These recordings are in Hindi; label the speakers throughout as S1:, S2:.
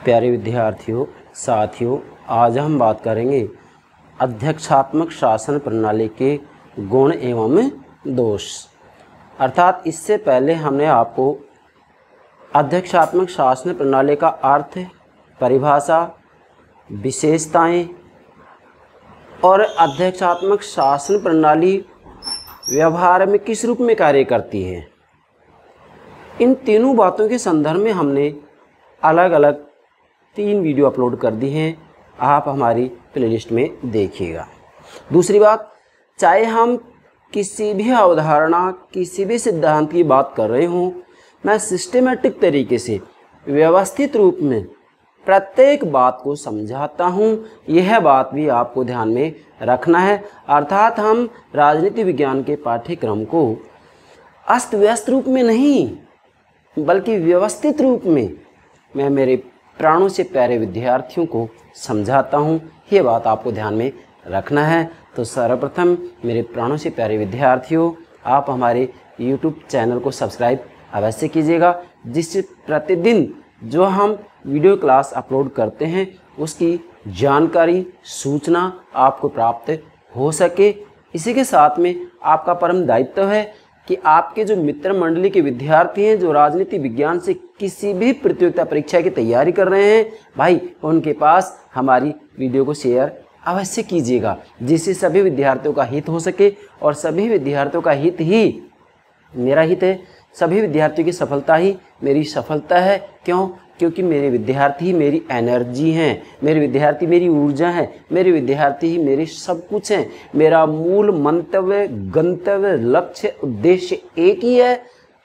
S1: प्यारे विद्यार्थियों, साथियों, आज हम बात करेंगे अध्यक्षात्मक शासन प्रणाली के गुण एवं दोष। अर्थात इससे पहले हमने आपको अध्यक्षात्मक शासन प्रणाली का अर्थ, परिभाषा, विशेषताएं और अध्यक्षात्मक शासन प्रणाली व्यवहार में किस रूप में कार्य करती है, इन तीनों बातों के संदर्भ में हमने अलग अलग 3 वीडियो अपलोड कर दी हैं। आप हमारी प्लेलिस्ट में देखिएगा। दूसरी बात, चाहे हम किसी भी अवधारणा, किसी भी सिद्धांत की बात कर रहे हों, मैं सिस्टेमेटिक तरीके से व्यवस्थित रूप में प्रत्येक बात को समझाता हूँ। यह बात भी आपको ध्यान में रखना है। अर्थात हम राजनीति विज्ञान के पाठ्यक्रम को अस्त व्यस्त रूप में नहीं, बल्कि व्यवस्थित रूप में मैं मेरे प्राणों से प्यारे विद्यार्थियों को समझाता हूँ। ये बात आपको ध्यान में रखना है। तो सर्वप्रथम मेरे प्राणों से प्यारे विद्यार्थियों, आप हमारे YouTube चैनल को सब्सक्राइब अवश्य कीजिएगा, जिससे प्रतिदिन जो हम वीडियो क्लास अपलोड करते हैं उसकी जानकारी, सूचना आपको प्राप्त हो सके। इसी के साथ में आपका परम दायित्व है कि आपके जो मित्र मंडली के विद्यार्थी हैं, जो राजनीति विज्ञान से किसी भी प्रतियोगिता परीक्षा की तैयारी कर रहे हैं, भाई उनके पास हमारी वीडियो को शेयर अवश्य कीजिएगा, जिससे सभी विद्यार्थियों का हित हो सके। और सभी विद्यार्थियों का हित ही मेरा हित है, सभी विद्यार्थियों की सफलता ही मेरी सफलता है। क्यों? क्योंकि मेरे विद्यार्थी ही मेरी एनर्जी हैं, मेरे विद्यार्थी मेरी ऊर्जा हैं, मेरे विद्यार्थी ही मेरे सब कुछ हैं। मेरा मूल मंतव्य, गंतव्य, लक्ष्य, उद्देश्य एक ही है,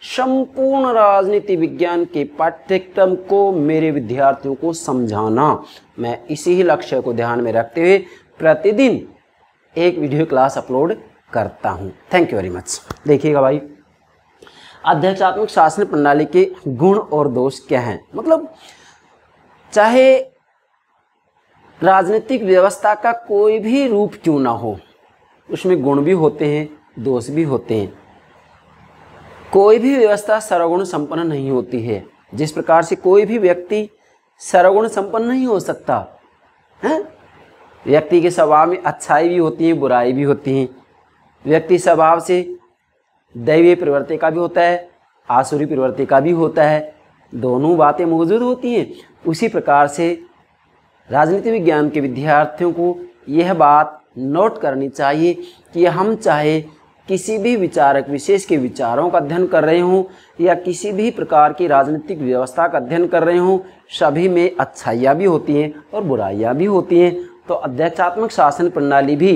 S1: संपूर्ण राजनीति विज्ञान के पाठ्यक्रम को मेरे विद्यार्थियों को समझाना। मैं इसी ही लक्ष्य को ध्यान में रखते हुए प्रतिदिन एक वीडियो क्लास अपलोड करता हूँ। Thank you very much. देखिएगा भाई, अध्यक्षात्मक शासन प्रणाली के गुण और दोष क्या हैं। मतलब चाहे राजनीतिक व्यवस्था का कोई भी रूप क्यों ना हो, उसमें गुण भी होते हैं, दोष भी होते हैं। कोई भी व्यवस्था सर्वगुण संपन्न नहीं होती है। जिस प्रकार से कोई भी व्यक्ति सर्वगुण संपन्न नहीं हो सकता है। व्यक्ति के स्वभाव में अच्छाई भी होती है, बुराई भी होती है। व्यक्ति स्वभाव से दैवीय प्रवृत्ति का भी होता है, आसुरी प्रवृत्ति का भी होता है। दोनों बातें मौजूद होती हैं। उसी प्रकार से राजनीति विज्ञान के विद्यार्थियों को यह बात नोट करनी चाहिए कि हम चाहे किसी भी विचारक विशेष के विचारों का अध्ययन कर रहे हों या किसी भी प्रकार की राजनीतिक व्यवस्था का अध्ययन कर रहे हों, सभी में अच्छाइयाँ भी होती हैं और बुराइयाँ भी होती हैं। तो अध्यक्षात्मक शासन प्रणाली भी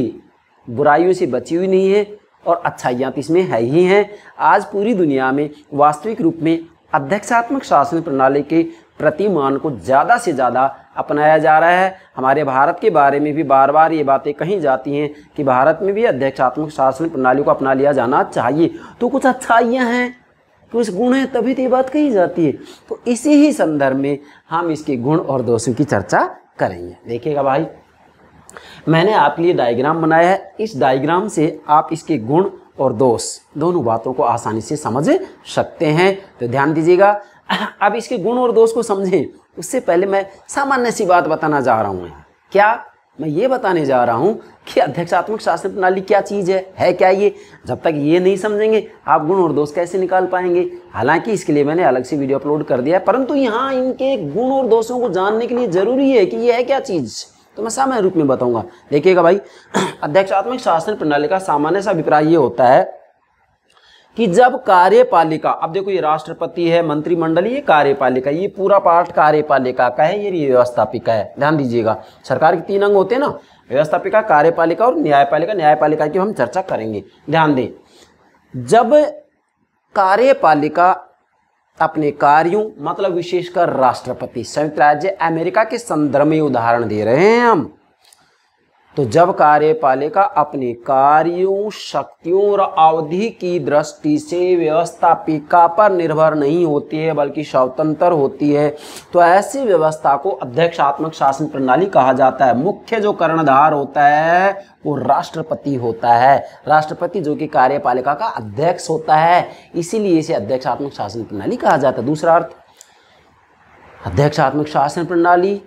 S1: बुराइयों से बची हुई नहीं है और अच्छाइयाँ तो इसमें है ही हैं। आज पूरी दुनिया में वास्तविक रूप में अध्यक्षात्मक शासन प्रणाली के प्रतिमान को ज़्यादा से ज़्यादा अपनाया जा रहा है। हमारे भारत के बारे में भी बार बार ये बातें कही जाती हैं कि भारत में भी अध्यक्षात्मक शासन प्रणाली को अपना लिया जाना चाहिए। तो कुछ अच्छाइयाँ हैं, कुछ गुण हैं, तभी तो ये बात कही जाती है। तो इसी ही संदर्भ में हम इसके गुण और दोषों की चर्चा करेंगे। देखिएगा भाई, मैंने आपके लिए डायग्राम बनाया है। इस डायग्राम से आप इसके गुण और दोष दोनों बातों को आसानी से समझ सकते हैं। तो ध्यान दीजिएगा। अब इसके गुण और दोष को समझें उससे पहले मैं सामान्य सी बात बताना जा रहा हूँ। क्या मैं ये बताने जा रहा हूँ कि अध्यक्षात्मक शासन प्रणाली क्या चीज़ है क्या ये। जब तक ये नहीं समझेंगे आप गुण और दोष कैसे निकाल पाएंगे। हालांकि इसके लिए मैंने अलग से वीडियो अपलोड कर दिया है, परंतु यहाँ इनके गुण और दोषों को जानने के लिए जरूरी है कि ये है क्या चीज़, तो मैं सामान्य रूप में बताऊंगा। देखिएगा भाई, अध्यक्षात्मक शासन प्रणाली का सामान्य सा अभिप्राय ये होता है कि जब कार्यपालिका, अब देखो ये राष्ट्रपति है, मंत्रिमंडल, ये कार्यपालिका, ये पूरा पार्ट कार्यपालिका का है, ये व्यवस्थापिका है। ध्यान दीजिएगा, सरकार के 3 अंग होते हैं ना, व्यवस्थापिका, कार्यपालिका और न्यायपालिका। न्यायपालिका की हम चर्चा करेंगे। ध्यान दें, जब कार्यपालिका अपने कार्यों, मतलब विशेषकर राष्ट्रपति, संयुक्त राज्य अमेरिका के संदर्भ में उदाहरण दे रहे हैं हम, तो जब कार्यपालिका अपने कार्यों, शक्तियों और अवधि की दृष्टि से व्यवस्थापिका पर निर्भर नहीं होती है बल्कि स्वतंत्र होती है, तो ऐसी व्यवस्था को अध्यक्षात्मक शासन प्रणाली कहा जाता है। मुख्य जो कर्णधार होता है वो राष्ट्रपति होता है। राष्ट्रपति जो कि कार्यपालिका का अध्यक्ष होता है, इसीलिए इसे अध्यक्षात्मक शासन प्रणाली कहा जाता है। दूसरा अर्थ, अध्यक्षात्मक शासन प्रणाली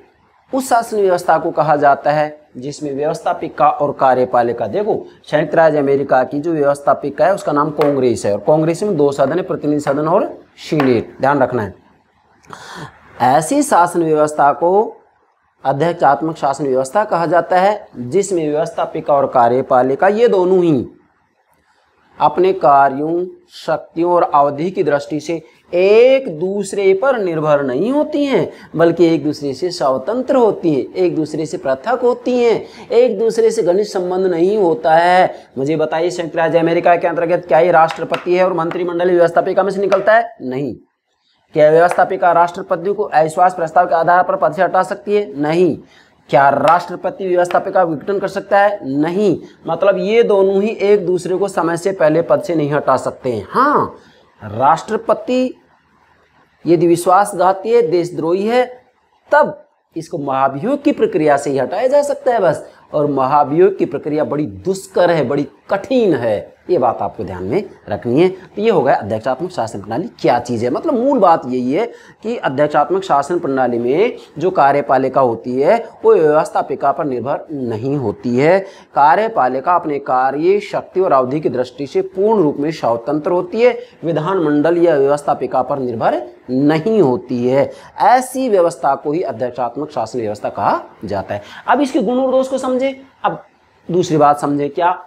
S1: उस शासन व्यवस्था को कहा जाता है जिसमें व्यवस्थापिका और कार्यपालिका, देखो संयुक्त राज्य अमेरिका की जो व्यवस्थापिका है उसका नाम कांग्रेस है और कांग्रेस में 2 सदन है, प्रतिनिधि सदन और सीनेट, ध्यान रखना है। ऐसी शासन व्यवस्था को अध्यक्षात्मक शासन व्यवस्था कहा जाता है जिसमें व्यवस्थापिका और कार्यपालिका ये दोनों ही अपने कार्यों, शक्तियों और अवधि की दृष्टि से एक दूसरे पर निर्भर नहीं होती हैं, बल्कि एक दूसरे से स्वतंत्र होती हैं, एक दूसरे से पृथक होती हैं, एक दूसरे से घनिष्ठ संबंध नहीं होता है। मुझे बताइए संयुक्त राज्य अमेरिका के अंतर्गत क्या ये राष्ट्रपति है और मंत्रिमंडल व्यवस्थापिका में से निकलता है? नहीं। क्या व्यवस्थापिका राष्ट्रपति को अविश्वास प्रस्ताव के आधार पर पद से हटा सकती है? नहीं। क्या राष्ट्रपति व्यवस्थापिका का विघटन कर सकता है? नहीं। मतलब ये दोनों ही एक दूसरे को समय से पहले पद से नहीं हटा सकते हैं। हाँ, राष्ट्रपति यदि विश्वासघाती है, देशद्रोही है, तब इसको महाभियोग की प्रक्रिया से ही हटाया जा सकता है बस। और महाभियोग की प्रक्रिया बड़ी दुष्कर है, बड़ी कठिन है, ये बात आपको ध्यान में रखनी है। तो ये हो गया अध्यक्षात्मक शासन प्रणाली क्या चीज़ है। मतलब मूल बात यही है कि अध्यक्षात्मक शासन प्रणाली में जो कार्यपालिका होती है वो व्यवस्थापिका पर निर्भर नहीं होती है। कार्यपालिका अपने कार्य, शक्ति और अवधि की दृष्टि से पूर्ण रूप में स्वतंत्र होती है, विधानमंडल या व्यवस्थापिका पर निर्भर नहीं होती है। ऐसी व्यवस्था को ही अध्यक्षात्मक शासन व्यवस्था कहा जाता है। अब इसके गुण और दोष को समझे। अब दूसरी बात समझे क्या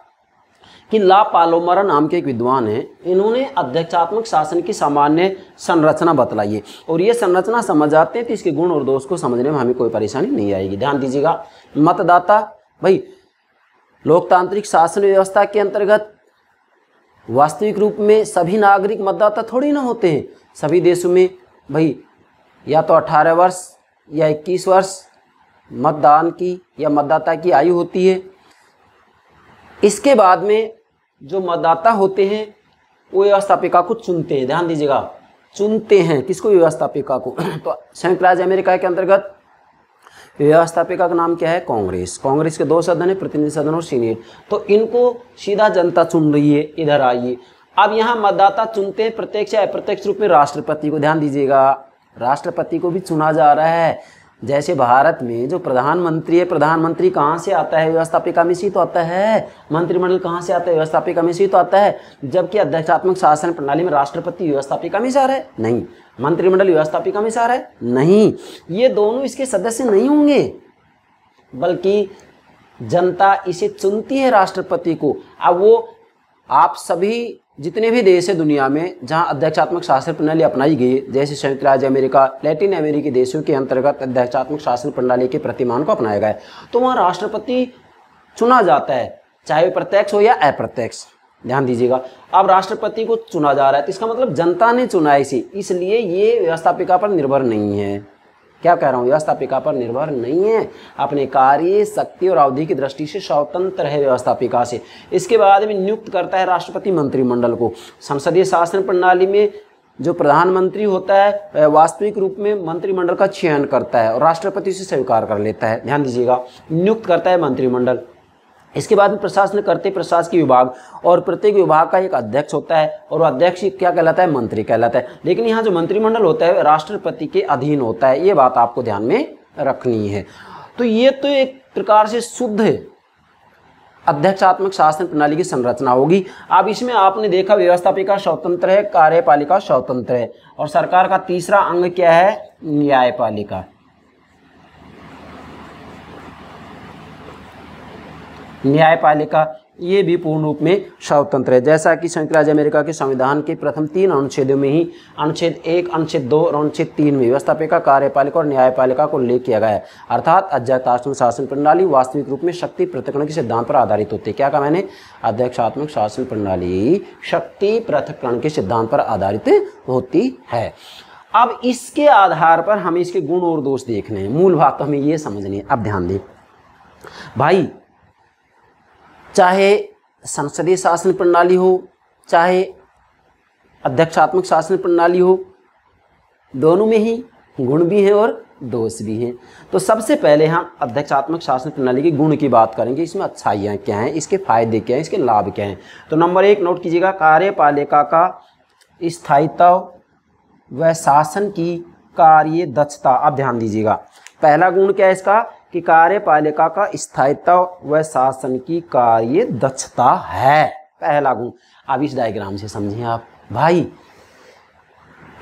S1: कि ला पालोमारा नाम के एक विद्वान हैं, इन्होंने अध्यक्षात्मक शासन की सामान्य संरचना बतलाई है और ये संरचना समझ आते हैं तो इसके गुण और दोष को समझने में हमें कोई परेशानी नहीं आएगी। ध्यान दीजिएगा। मतदाता, भाई लोकतांत्रिक शासन व्यवस्था के अंतर्गत वास्तविक रूप में सभी नागरिक मतदाता थोड़ी ना होते हैं। सभी देशों में भाई या तो 18 वर्ष या 21 वर्ष मतदान की या मतदाता की आयु होती है। इसके बाद में जो मतदाता होते हैं वो व्यवस्थापिका को चुनते हैं। ध्यान दीजिएगा, चुनते हैं किसको? व्यवस्थापिका को। तो संयुक्त राज्य अमेरिका के अंतर्गत व्यवस्थापिका का नाम क्या है? कांग्रेस। कांग्रेस के 2 सदन है, प्रतिनिधि सदन और सीनेट। तो इनको सीधा जनता चुन रही है। इधर आइए, अब यहाँ मतदाता चुनते हैं प्रत्यक्ष या अप्रत्यक्ष रूप में राष्ट्रपति को। ध्यान दीजिएगा, राष्ट्रपति को भी चुना जा रहा है। जैसे भारत में जो प्रधानमंत्री है, प्रधानमंत्री कहाँ से आता है? व्यवस्थापिका में से तो आता है। मंत्रिमंडल कहाँ से आता है? व्यवस्थापिका में से तो आता है। जबकि अध्यक्षात्मक शासन प्रणाली में राष्ट्रपति व्यवस्थापिका में से आ रहा है? नहीं। मंत्रिमंडल व्यवस्थापिका में से आ रहा है? नहीं। ये दोनों इसके सदस्य नहीं होंगे, बल्कि जनता इसे चुनती है राष्ट्रपति को। अब वो आप सभी जितने भी देश है दुनिया में जहां अध्यक्षात्मक शासन प्रणाली अपनाई गई, जैसे संयुक्त राज्य अमेरिका, लैटिन अमेरिकी देशों के अंतर्गत अध्यक्षात्मक शासन प्रणाली के प्रतिमान को अपनाया गया है, तो वहां राष्ट्रपति चुना जाता है, चाहे प्रत्यक्ष हो या अप्रत्यक्ष। ध्यान दीजिएगा, अब राष्ट्रपति को चुना जा रहा है तो इसका मतलब जनता ने चुना है इसे, इसलिए ये व्यवस्थापिका पर निर्भर नहीं है। क्या कह रहा हूँ? व्यवस्थापिका पर निर्भर नहीं है, अपने कार्य, शक्ति और अवधि की दृष्टि से स्वतंत्र है व्यवस्थापिका से। इसके बाद में नियुक्त करता है राष्ट्रपति मंत्रिमंडल को। संसदीय शासन प्रणाली में जो प्रधानमंत्री होता है वास्तविक रूप में मंत्रिमंडल का चयन करता है और राष्ट्रपति से स्वीकार कर लेता है। ध्यान दीजिएगा, नियुक्त करता है मंत्रिमंडल। इसके बाद में प्रशासन करते प्रशासकीय विभाग और प्रत्येक विभाग का एक अध्यक्ष होता है और अध्यक्ष क्या कहलाता है? मंत्री कहलाता है। लेकिन यहाँ जो मंत्रिमंडल होता है राष्ट्रपति के अधीन होता है, ये बात आपको ध्यान में रखनी है। तो ये तो एक प्रकार से शुद्ध अध्यक्षात्मक शासन प्रणाली की संरचना होगी। अब इसमें आपने देखा व्यवस्थापिका स्वतंत्र है, कार्यपालिका स्वतंत्र है और सरकार का तीसरा अंग क्या है? न्यायपालिका। न्यायपालिका ये भी पूर्ण रूप में स्वतंत्र है। जैसा कि संयुक्त राज्य अमेरिका के संविधान के प्रथम 3 अनुच्छेदों में ही अनुच्छेद 1, अनुच्छेद 2 और अनुच्छेद 3 में व्यवस्थापिका, कार्यपालिका और न्यायपालिका को उल्लेख किया गया है। अर्थात अध्यक्षात्मक शासन प्रणाली वास्तविक रूप में शक्ति पृथक्करण के सिद्धांत पर आधारित होती है। क्या कहा मैंने? अध्यक्षात्मक शासन प्रणाली शक्ति पृथक्करण के सिद्धांत पर आधारित होती है। अब इसके आधार पर हमें इसके गुण और दोष देखने हैं। मूल बात तो हमें ये समझनी है। अब ध्यान दें भाई, चाहे संसदीय शासन प्रणाली हो, चाहे अध्यक्षात्मक शासन प्रणाली हो, दोनों में ही गुण भी हैं और दोष भी हैं। तो सबसे पहले हम अध्यक्षात्मक शासन प्रणाली के गुण की बात करेंगे। इसमें अच्छाइयाँ क्या हैं, इसके फायदे क्या हैं, इसके लाभ क्या हैं। तो नंबर 1 नोट कीजिएगा, कार्यपालिका का स्थायित्व व शासन की कार्य दक्षता। अब ध्यान दीजिएगा, पहला गुण क्या है इसका कि कार्यपालिका का स्थायित्व व शासन की कार्य दक्षता है, पहला गुण। अब इस डायग्राम से समझें आप भाई,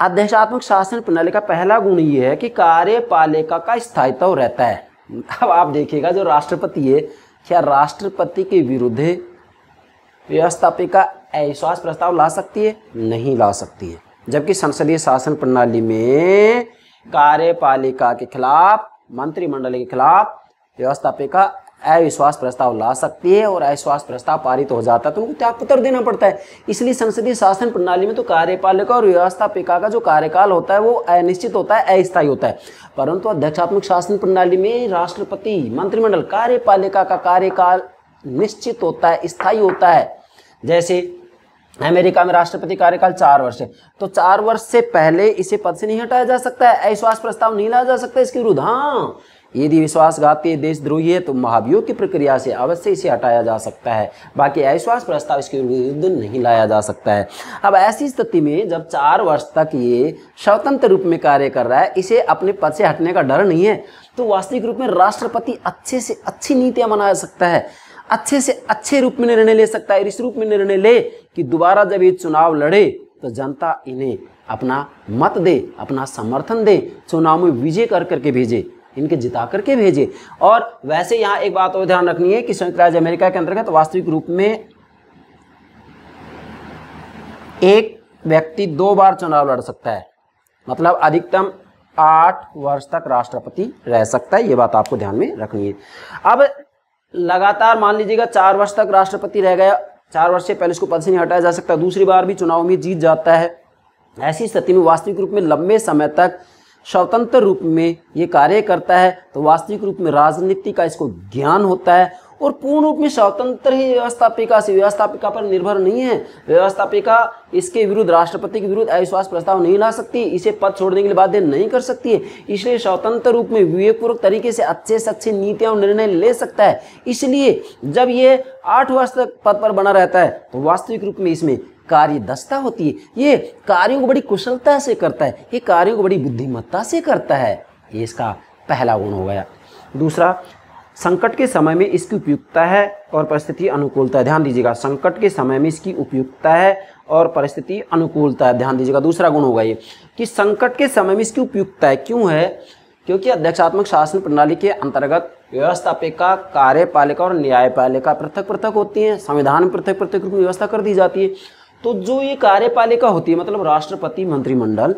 S1: अध्यक्षात्मक शासन प्रणाली का पहला गुण ये है कि कार्यपालिका का स्थायित्व रहता है। अब आप देखिएगा जो राष्ट्रपति है, क्या राष्ट्रपति के विरुद्ध व्यवस्थापिका अविश्वास प्रस्ताव ला सकती है? नहीं ला सकती है। जबकि संसदीय शासन प्रणाली में कार्यपालिका के खिलाफ, मंत्रिमंडल के खिलाफ व्यवस्थापिका अविश्वास प्रस्ताव ला सकती है और अविश्वास प्रस्ताव पारित हो जाता है तो उनको त्यागपत्र देना पड़ता है। इसलिए संसदीय शासन प्रणाली में तो कार्यपालिका और व्यवस्थापिका का जो कार्यकाल होता है वो अनिश्चित होता है, अस्थायी होता है। परंतु अध्यक्षात्मक शासन प्रणाली में राष्ट्रपति, मंत्रिमंडल, कार्यपालिका का कार्यकाल निश्चित होता है, स्थायी होता है। जैसे अमेरिका में राष्ट्रपति कार्यकाल 4 वर्ष है, तो 4 वर्ष से पहले इसे पद से नहीं हटाया जा सकता है, अविश्वास प्रस्ताव नहीं लाया जा सकता इसके विरुद्ध। हाँ, यदि विश्वासघाती देशद्रोही है तो महाभियोग की प्रक्रिया से अवश्य इसे हटाया जा सकता है, बाकी अविश्वास प्रस्ताव इसके विरुद्ध नहीं लाया जा सकता है। अब ऐसी स्थिति में जब 4 वर्ष तक ये स्वतंत्र रूप में कार्य कर रहा है, इसे अपने पद से हटने का डर नहीं है, तो वास्तविक रूप में राष्ट्रपति अच्छे से अच्छी नीतियां बना सकता है, अच्छे से अच्छे रूप में निर्णय ले सकता है। इस रूप में निर्णय ले कि दोबारा जब ये चुनाव लड़े तो जनता इन्हें अपना मत दे, अपना समर्थन दे, चुनाव में विजय कर करके भेजे, इनके जिता करके भेजे। और वैसे यहाँ एक बात और ध्यान रखनी है कि संयुक्त राज्य अमेरिका के अंतर्गत वास्तविक रूप में एक व्यक्ति 2 बार चुनाव लड़ सकता है, मतलब अधिकतम 8 वर्ष तक राष्ट्रपति रह सकता है। ये बात आपको ध्यान में रखनी है। अब लगातार मान लीजिएगा 4 वर्ष तक राष्ट्रपति रह गया, 4 वर्ष से पहले इसको पद से नहीं हटाया जा सकता, दूसरी बार भी चुनाव में जीत जाता है। ऐसी स्थिति में वास्तविक रूप में लंबे समय तक स्वतंत्र रूप में ये कार्य करता है, तो वास्तविक रूप में राजनीति का इसको ज्ञान होता है और पूर्ण रूप में स्वतंत्र ही व्यवस्थापिका पर निर्भर नहीं है। व्यवस्थापिका इसके विरुद्ध, राष्ट्रपति के विरुद्ध अविश्वास प्रस्ताव नहीं ला सकती, इसे पद छोड़ने के लिए बाध्य नहीं कर सकती है। इसलिए स्वतंत्र रूप में विवेकपूर्वक तरीके से अच्छे से अच्छे नीतियां और निर्णय ले सकता है। इसलिए जब ये 8 वर्ष तक पद पर बना रहता है तो वास्तविक रूप में इसमें कार्य दक्षता होती है, ये कार्यों को बड़ी कुशलता से करता है, ये कार्यों को बड़ी बुद्धिमत्ता से करता है। ये इसका पहला गुण हो गया। दूसरा, संकट के समय में इसकी उपयुक्तता है और परिस्थिति अनुकूलता है। ध्यान दीजिएगा, संकट के समय में इसकी उपयुक्तता है और परिस्थिति अनुकूलता है। ध्यान दीजिएगा, दूसरा गुण होगा ये कि संकट के समय में इसकी उपयुक्तता है। क्यों है? क्योंकि अध्यक्षात्मक शासन प्रणाली के अंतर्गत व्यवस्थापिका, कार्यपालिका और न्यायपालिका पृथक पृथक होती हैं, संविधान में पृथक पृथक रूप में व्यवस्था कर दी जाती है। तो जो ये कार्यपालिका होती है, मतलब राष्ट्रपति, मंत्रिमंडल,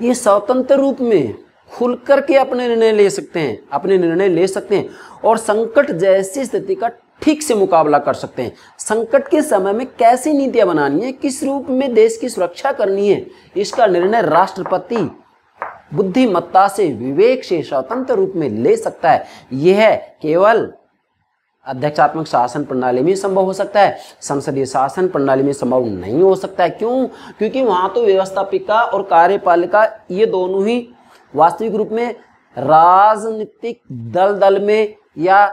S1: ये स्वतंत्र रूप में खुल करके अपने निर्णय ले सकते हैं और संकट जैसी स्थिति का ठीक से मुकाबला कर सकते हैं। संकट के समय में कैसी नीतियां बनानी है, किस रूप में देश की सुरक्षा करनी है, इसका निर्णय राष्ट्रपति बुद्धिमत्ता से, विवेक से, स्वतंत्र रूप में ले सकता है। यह केवल अध्यक्षात्मक शासन प्रणाली में संभव हो सकता है, संसदीय शासन प्रणाली में संभव नहीं हो सकता है। क्यों? क्योंकि वहां तो व्यवस्थापिका और कार्यपालिका ये दोनों ही वास्तविक रूप में राजनीतिक दल में या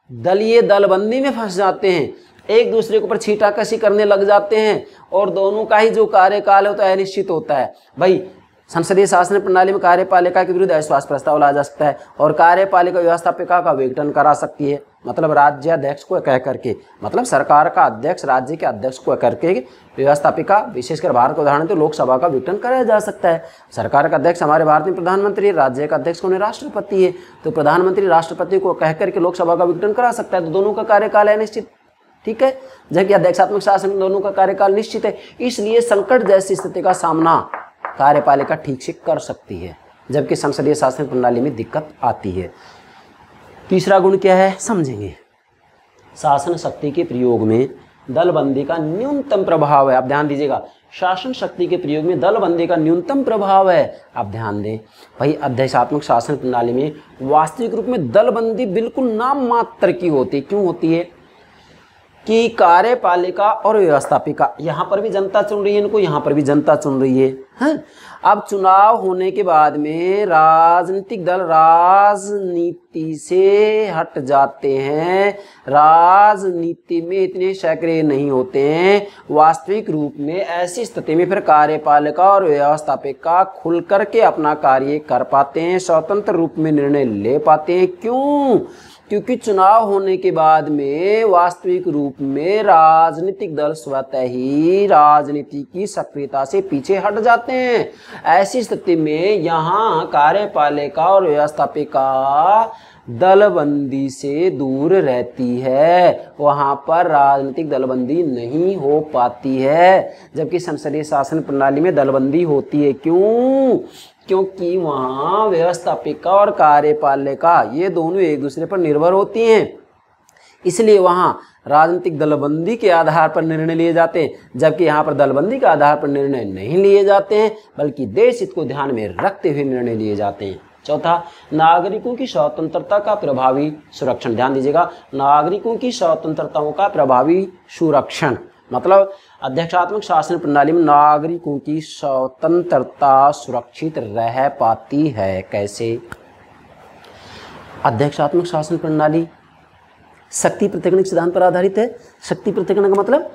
S1: दलीय दलबंदी में फंस जाते हैं, एक दूसरे के ऊपर छींटाकशी करने लग जाते हैं और दोनों का ही जो कार्यकाल है तो अनिश्चित होता है। भाई, संसदीय शासन प्रणाली में कार्यपालिका के विरुद्ध अविश्वास प्रस्ताव लाया जा सकता है और कार्यपालिका व्यवस्थापिका का विघटन करा सकती है, मतलब राज्याध्यक्ष को कह करके, मतलब सरकार का अध्यक्ष राज्य के अध्यक्ष को करके व्यवस्थापिका, विशेषकर भारत का उदाहरण तो लोकसभा का विघटन कराया जा सकता है। सरकार का अध्यक्ष हमारे भारत में प्रधानमंत्री है, राज्य का अध्यक्ष कौन है? राष्ट्रपति है। तो प्रधानमंत्री राष्ट्रपति को कह करके लोकसभा का विघटन करा सकता है, तो दोनों का कार्यकाल है निश्चित, ठीक है। जबकि अध्यक्षात्मक शासन में दोनों का कार्यकाल निश्चित है। इसलिए संकट जैसी स्थिति का सामना कार्यपालिका ठीक से कर सकती है, जबकि संसदीय शासन प्रणाली में दिक्कत आती है। तीसरा गुण क्या है, समझेंगे। शासन शक्ति के प्रयोग में दलबंदी का न्यूनतम प्रभाव है। आप ध्यान दीजिएगा, शासन शक्ति के प्रयोग में दलबंदी का न्यूनतम प्रभाव है। आप ध्यान दें भाई, अध्यक्षात्मक शासन प्रणाली में वास्तविक रूप में दलबंदी बिल्कुल नाम मात्र की होती है। क्यों होती है? कि कार्यपालिका और व्यवस्थापिका, यहाँ पर भी जनता चुन रही है इनको, यहाँ पर भी जनता चुन रही है, हैं? अब चुनाव होने के बाद में राजनीतिक दल राजनीति से हट जाते हैं, राजनीति में इतने सक्रिय नहीं होते हैं। वास्तविक रूप में ऐसी स्थिति में फिर कार्यपालिका और व्यवस्थापिका खुल करके अपना कार्य कर पाते हैं, स्वतंत्र रूप में निर्णय ले पाते हैं। क्यों? क्योंकि चुनाव होने के बाद में वास्तविक रूप में राजनीतिक दल स्वतः ही राजनीति की सक्रियता से पीछे हट जाते हैं। ऐसी स्थिति में यहाँ कार्यपालिका और व्यवस्थापिका दलबंदी से दूर रहती है, वहाँ पर राजनीतिक दलबंदी नहीं हो पाती है, जबकि संसदीय शासन प्रणाली में दलबंदी होती है। क्यों? क्योंकि वहाँ व्यवस्थापिका और कार्यपालिका ये दोनों एक दूसरे पर निर्भर होती हैं, इसलिए वहाँ राजनीतिक दलबंदी के आधार पर निर्णय लिए जाते हैं, जबकि यहाँ पर दलबंदी के आधार पर निर्णय नहीं लिए जाते हैं, बल्कि देश हित को ध्यान में रखते हुए निर्णय लिए जाते हैं। चौथा, नागरिकों की स्वतंत्रता का प्रभावी सुरक्षण। ध्यान दीजिएगा, नागरिकों की स्वतंत्रताओं का प्रभावी सुरक्षण मतलब अध्यक्षात्मक शासन प्रणाली में नागरिकों की स्वतंत्रता सुरक्षित रह पाती है। कैसे? अध्यक्षात्मक शासन प्रणाली शक्ति पृथक्करण के सिद्धांत पर आधारित है। शक्ति पृथक्करण का मतलब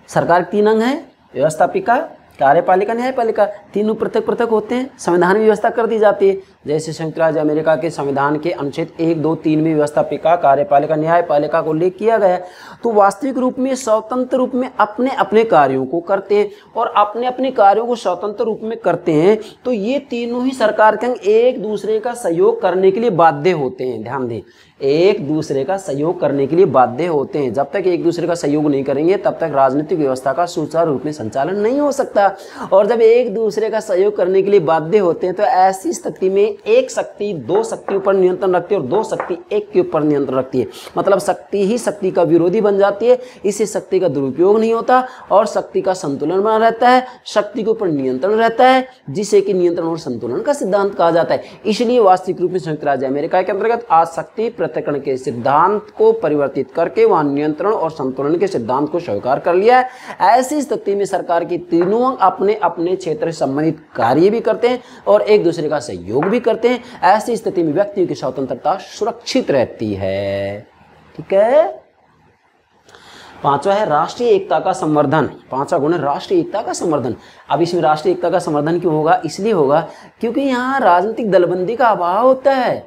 S1: सरकार के 3 अंग है, व्यवस्थापिका, कार्यपालिका, न्यायपालिका, तीनों पृथक पृथक होते हैं। संविधान में व्यवस्था कर दी जाती है, जैसे संयुक्त राज्य अमेरिका के संविधान के अनुच्छेद 1, 2, 3 में व्यवस्थापिका, कार्यपालिका, न्यायपालिका को उल्लेख किया गया है। तो वास्तविक रूप में स्वतंत्र रूप में अपने अपने कार्यों को करते हैं और अपने अपने कार्यों को स्वतंत्र रूप में करते हैं, तो ये तीनों ही सरकार के अंग एक दूसरे का सहयोग करने के लिए बाध्य होते हैं। ध्यान दें, एक दूसरे का सहयोग करने के लिए बाध्य होते हैं। जब तक एक दूसरे का सहयोग नहीं करेंगे तब तक राजनीतिक व्यवस्था का सुचारू रूप में संचालन नहीं हो सकता। और जब एक दूसरे का सहयोग करने के लिए बाध्य होते हैं तो ऐसी स्थिति में एक शक्ति 2 शक्तियों पर नियंत्रण रखती है और 2 शक्ति एक के ऊपर नियंत्रण रखती है। मतलब शक्ति ही शक्ति का विरोधी बन जाती है, इससे शक्ति का दुरुपयोग नहीं होता और शक्ति का संतुलन बना रहता है, शक्ति के ऊपर नियंत्रण रहता है, जिसे कि नियंत्रण और संतुलन का सिद्धांत कहा जाता है। इसलिए वास्तविक रूप में संयुक्त राज्य अमेरिका के अंतर्गत आज शक्ति पृथक्करण के सिद्धांत को परिवर्तित करके वहां नियंत्रण और संतुलन के सिद्धांत को स्वीकार कर लिया है। ऐसी स्थिति में सरकार के तीनों अंग अपने अपने क्षेत्र से संबंधित कार्य भी करते हैं और एक दूसरे का सहयोग भी करते हैं। ऐसी स्थिति में व्यक्तियों की स्वतंत्रता सुरक्षित रहती है। ठीक है। 5वां है राष्ट्रीय एकता का संवर्धन। 5वां गुण है राष्ट्रीय एकता का संवर्धन। अब इसमें राष्ट्रीय एकता का संवर्धन क्यों होगा? इसलिए होगा क्योंकि यहाँ राजनीतिक दलबंदी का अभाव होता है।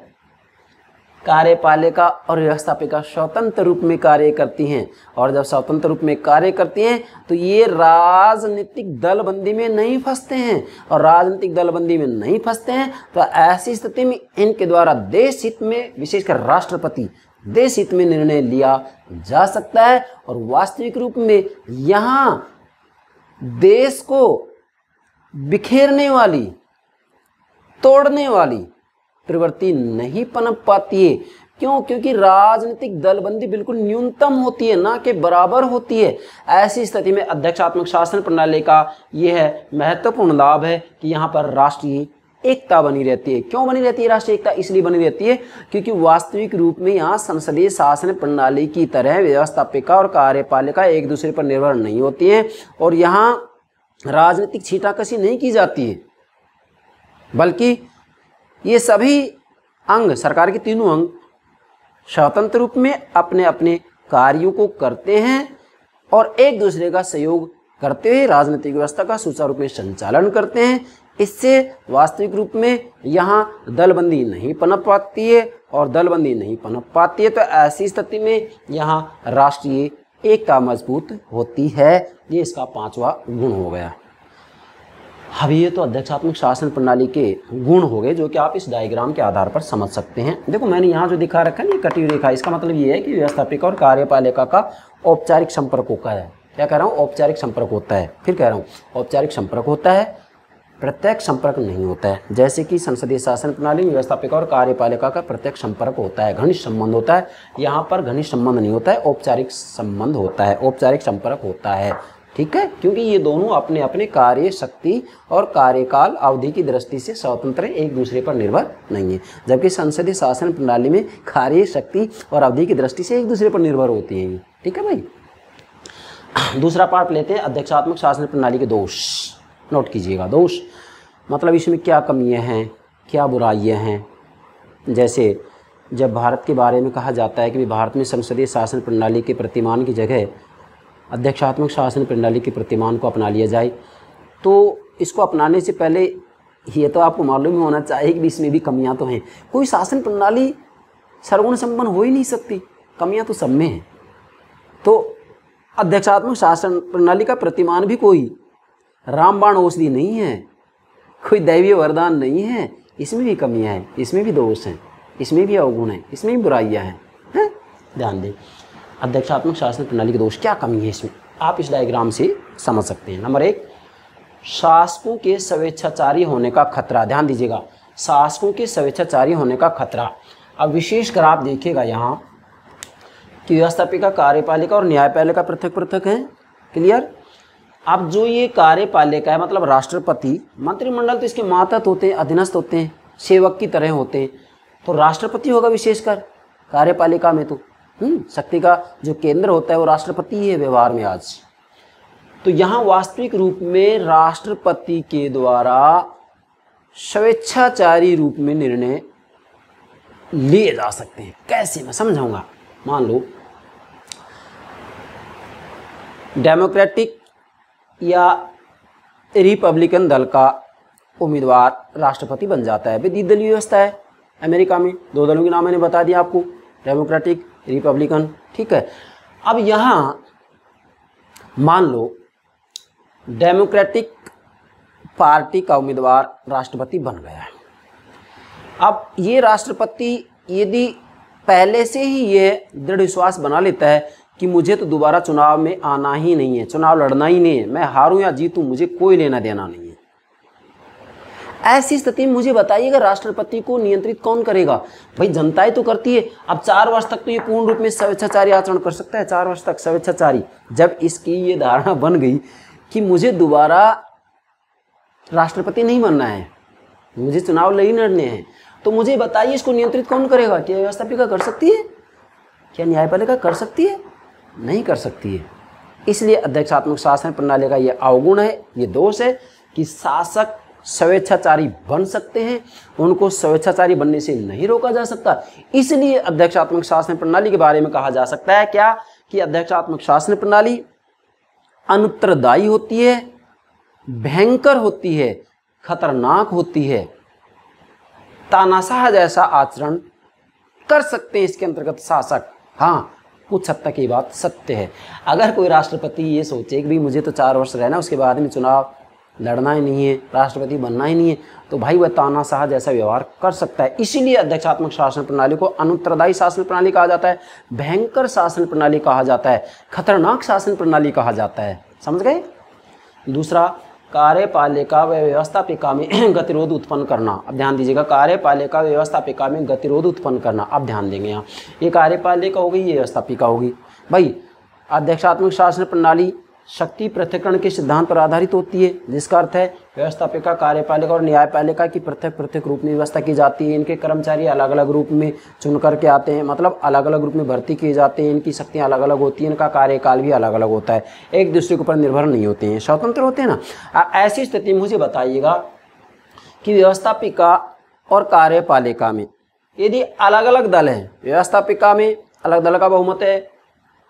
S1: कार्यपालिका और व्यवस्थापिका स्वतंत्र रूप में कार्य करती हैं और जब स्वतंत्र रूप में कार्य करती हैं तो ये राजनीतिक दलबंदी में नहीं फंसते हैं और राजनीतिक दलबंदी में नहीं फंसते हैं तो ऐसी स्थिति में इनके द्वारा देश हित में, विशेषकर राष्ट्रपति, देश हित में निर्णय लिया जा सकता है और वास्तविक रूप में यहाँ देश को बिखेरने वाली, तोड़ने वाली प्रवृत्ति नहीं पनप पाती है। क्यों? क्योंकि राजनीतिक दलबंदी बिल्कुल न्यूनतम होती है, ना कि बराबर होती है। ऐसी स्थिति में अध्यक्षात्मक शासन प्रणाली का यह महत्वपूर्ण लाभ है कि यहाँ पर राष्ट्रीय एकता बनी रहती है। क्यों बनी रहती है राष्ट्रीय एकता? इसलिए बनी रहती है क्योंकि वास्तविक रूप में यहाँ संसदीय शासन प्रणाली की तरह व्यवस्थापिका और कार्यपालिका एक दूसरे पर निर्भर नहीं होती हैं और यहाँ राजनीतिक छींटाकशी नहीं की जाती है, बल्कि ये सभी अंग, सरकार के तीनों अंग स्वतंत्र रूप में अपने अपने कार्यों को करते हैं और एक दूसरे का सहयोग करते हुए राजनीतिक व्यवस्था का सुचारू रूप में संचालन करते हैं। इससे वास्तविक रूप में यहाँ दलबंदी नहीं पनप पाती है और दलबंदी नहीं पनप पाती है तो ऐसी स्थिति में यहाँ राष्ट्रीय एकता मजबूत होती है। ये इसका 5वां गुण हो गया। अब ये तो अध्यक्षात्मक शासन प्रणाली के गुण हो गए जो कि आप इस डायग्राम के आधार पर समझ सकते हैं। देखो मैंने यहाँ जो दिखा रखा है ये कटी हुई रेखा, इसका मतलब ये है कि व्यवस्थापिका और कार्यपालिका का औपचारिक संपर्क होता है। क्या कह रहा हूँ? औपचारिक संपर्क होता है। फिर कह रहा हूँ औपचारिक संपर्क होता है, प्रत्यक्ष संपर्क नहीं होता है। जैसे कि संसदीय शासन प्रणाली में व्यवस्थापिका और कार्यपालिका का प्रत्यक्ष संपर्क होता है, घनिष्ठ संबंध होता है। यहाँ पर घनिष्ठ संबंध नहीं होता है, औपचारिक संबंध होता है, औपचारिक संपर्क होता है। ठीक है, क्योंकि ये दोनों अपने अपने कार्य शक्ति और कार्यकाल अवधि की दृष्टि से स्वतंत्र, एक दूसरे पर निर्भर नहीं है। जबकि संसदीय शासन प्रणाली में कार्य शक्ति और अवधि की दृष्टि से एक दूसरे पर निर्भर होती हैं। ठीक है भाई। दूसरा पार्ट लेते हैं, अध्यक्षात्मक शासन प्रणाली के दोष। नोट कीजिएगा, दोष मतलब इसमें क्या कमियां हैं, क्या बुराइयां हैं। जैसे जब भारत के बारे में कहा जाता है कि भारत में संसदीय शासन प्रणाली के प्रतिमान की जगह अध्यक्षात्मक शासन प्रणाली के प्रतिमान को अपना लिया जाए, तो इसको अपनाने से पहले ये तो आपको मालूम ही होना चाहिए कि इसमें भी कमियां तो हैं। कोई शासन प्रणाली सर्वगुण संपन्न हो ही नहीं सकती, कमियां तो सब में हैं। तो अध्यक्षात्मक शासन प्रणाली का प्रतिमान भी कोई रामबाण औषधि नहीं है, कोई दैवीय वरदान नहीं है। इसमें भी कमियां हैं, इसमें भी दोष हैं, इसमें भी अवगुण हैं, इसमें भी बुराइयां हैं। ध्यान दें, अध्यक्षात्मक शासन प्रणाली के दोष, क्या कमी है इसमें, आप इस डायग्राम से समझ सकते हैं। नंबर 1, शासकों के स्वेच्छाचारी होने का खतरा। ध्यान दीजिएगा, शासकों के स्वेच्छाचारी होने का खतरा। अब विशेषकर आप देखिएगा यहाँ कि व्यवस्थापिका, कार्यपालिका और न्यायपालिका पृथक पृथक हैं। क्लियर। अब जो ये कार्यपालिका है मतलब राष्ट्रपति, मंत्रिमंडल तो इसके मातहत होते हैं, अधीनस्थ होते हैं, सेवक की तरह होते हैं। तो राष्ट्रपति होगा विशेषकर कार्यपालिका में, तो शक्ति का जो केंद्र होता है वो राष्ट्रपति ही है व्यवहार में आज। तो यहाँ वास्तविक रूप में राष्ट्रपति के द्वारा स्वेच्छाचारी रूप में निर्णय लिए जा सकते हैं। कैसे, मैं समझाऊंगा। मान लो डेमोक्रेटिक या रिपब्लिकन दल का उम्मीदवार राष्ट्रपति बन जाता है। द्विदलीय व्यवस्था है अमेरिका में, 2 दलों के नाम मैंने बता दिया आपको, डेमोक्रेटिक, रिपब्लिकन। ठीक है। अब यहाँ मान लो डेमोक्रेटिक पार्टी का उम्मीदवार राष्ट्रपति बन गया है। अब ये राष्ट्रपति यदि पहले से ही ये दृढ़ विश्वास बना लेता है कि मुझे तो दोबारा चुनाव में आना ही नहीं है, चुनाव लड़ना ही नहीं है, मैं हारूं या जीतूं मुझे कोई लेना देना नहीं है, ऐसी स्थिति में मुझे बताइएगा राष्ट्रपति को नियंत्रित कौन करेगा? भाई जनताएं तो करती है। अब 4 वर्ष तक तो ये पूर्ण रूप में स्वेच्छाचारी आचरण कर सकता है, 4 वर्ष तक स्वेच्छाचारी। जब इसकी ये धारणा बन गई कि मुझे दोबारा राष्ट्रपति नहीं बनना है, मुझे चुनाव नहीं लड़ने हैं, तो मुझे बताइए इसको नियंत्रित कौन करेगा? क्या व्यवस्थापिका कर सकती है? क्या न्यायपालिका कर सकती है? नहीं कर सकती है। इसलिए अध्यक्षात्मक शासन प्रणाली का ये अवगुण है, ये दोष है कि शासक स्वेच्छाचारी बन सकते हैं, उनको स्वेच्छाचारी बनने से नहीं रोका जा सकता। इसलिए अध्यक्षात्मक शासन प्रणाली के बारे में कहा जा सकता है क्या कि अध्यक्षात्मक शासन प्रणाली अनुत्तरदायी होती है, भयंकर होती है, खतरनाक होती है, तानाशाह जैसा आचरण कर सकते हैं इसके अंतर्गत शासक। हाँ, कुछ हद तक ये बात सत्य है। अगर कोई राष्ट्रपति ये सोचे कि भाई मुझे तो 4 वर्ष रहना, उसके बाद में चुनाव लड़ना ही नहीं है, राष्ट्रपति बनना ही नहीं है, तो भाई वह तानाशाह जैसा व्यवहार कर सकता है। इसीलिए अध्यक्षात्मक शासन प्रणाली को अनुत्तरदायी शासन प्रणाली कहा जाता है, भयंकर शासन प्रणाली कहा जाता है, खतरनाक शासन प्रणाली कहा जाता है। समझ गए? दूसरा, कार्यपालिका व व्यवस्थापिका में गतिरोध उत्पन्न करना। अब ध्यान दीजिएगा, कार्यपालिका व्यवस्थापिका में गतिरोध उत्पन्न करना। अब ध्यान देंगे यहाँ, ये कार्यपालिका हो गई, ये व्यवस्थापिका होगी। भाई अध्यक्षात्मक शासन प्रणाली शक्ति पृथक्करण के सिद्धांत पर आधारित होती है, जिसका अर्थ है व्यवस्थापिका, कार्यपालिका और न्यायपालिका की पृथक पृथक रूप में व्यवस्था की जाती है। इनके कर्मचारी अलग अलग रूप में चुन करके आते हैं, मतलब अलग अलग रूप में भर्ती किए जाते हैं। इनकी शक्तियाँ अलग अलग होती हैं, इनका कार्यकाल भी अलग अलग होता है, एक दूसरे के ऊपर निर्भर नहीं होते हैं, स्वतंत्र होते हैं ना। ऐसी स्थिति में मुझे बताइएगा कि व्यवस्थापिका और कार्यपालिका में यदि अलग अलग दल हैं, व्यवस्थापिका में अलग दल का बहुमत है,